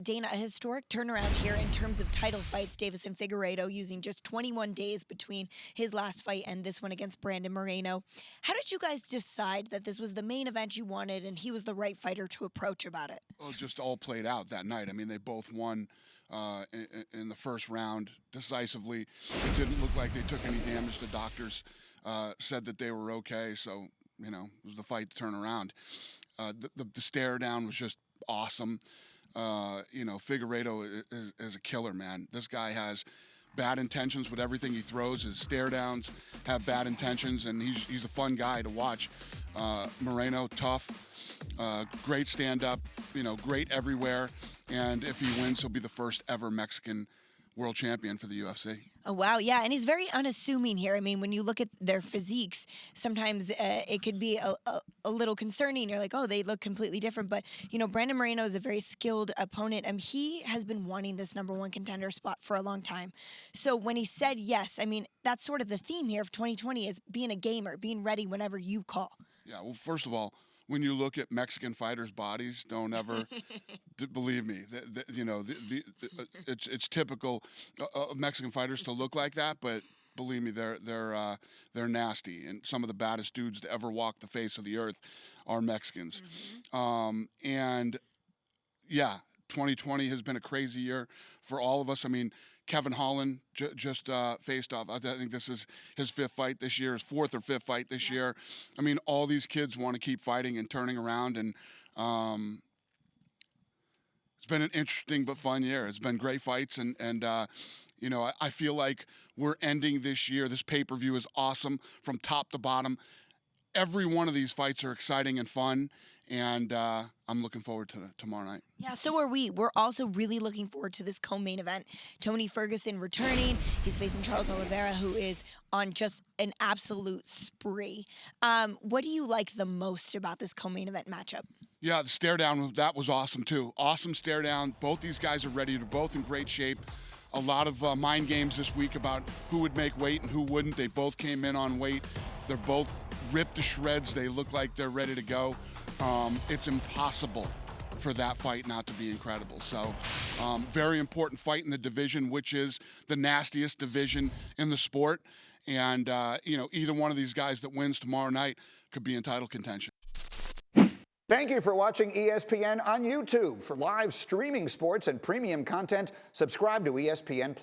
Dana, a historic turnaround here in terms of title fights. Deiveson Figueiredo using just 21 days between his last fight and this one against Brandon Moreno. How did you guys decide that this was the main event you wanted and he was the right fighter to approach about it? Well, it just all played out that night. I mean, they both won in the first round decisively. It didn't look like they took any damage. The doctors said that they were okay, so, it was the fight to turn around. The stare down was just awesome. Figueiredo is a killer, man. This guy has bad intentions with everything he throws. His stare downs have bad intentions, and he's a fun guy to watch. Moreno, tough, great stand-up, great everywhere. And if he wins, he'll be the first ever Mexican world champion for the UFC. Oh, wow. Yeah. And he's very unassuming here. I mean, when you look at their physiques, sometimes it could be a little concerning. You're like, oh, they look completely different. But, Brandon Moreno is a very skilled opponent. He has been wanting this #1 contender spot for a long time. So when he said yes, I mean, that's sort of the theme here of 2020 is being a gamer, being ready whenever you call. Yeah. Well, first of all, when you look at Mexican fighters' bodies, don't ever believe me. It's typical of Mexican fighters to look like that, but believe me, they're nasty, and some of the baddest dudes to ever walk the face of the earth are Mexicans. And yeah, 2020 has been a crazy year for all of us. I mean, Kevin Holland just faced off. I think this is his 5th fight this year, his 4th or 5th fight this year. I mean, all these kids want to keep fighting and turning around, and it's been an interesting but fun year. It's been great fights, and I feel like we're ending this year. This pay-per-view is awesome from top to bottom. Every one of these fights are exciting and fun, and I'm looking forward to tomorrow night. Yeah, so are we. We're also really looking forward to this co-main event. Tony Ferguson returning. He's facing Charles Oliveira, who is on just an absolute spree. What do you like the most about this co-main event matchup? Yeah, the stare down, that was awesome too. Awesome stare down. Both these guys are ready. They're both in great shape. A lot of mind games this week about who would make weight and who wouldn't. They both came in on weight. They're both ripped to shreds. They look like they're ready to go. It's impossible for that fight not to be incredible. So very important fight in the division, which is the nastiest division in the sport. And, either one of these guys that wins tomorrow night could be in title contention. Thank you for watching ESPN on YouTube. For live streaming sports and premium content, subscribe to ESPN+.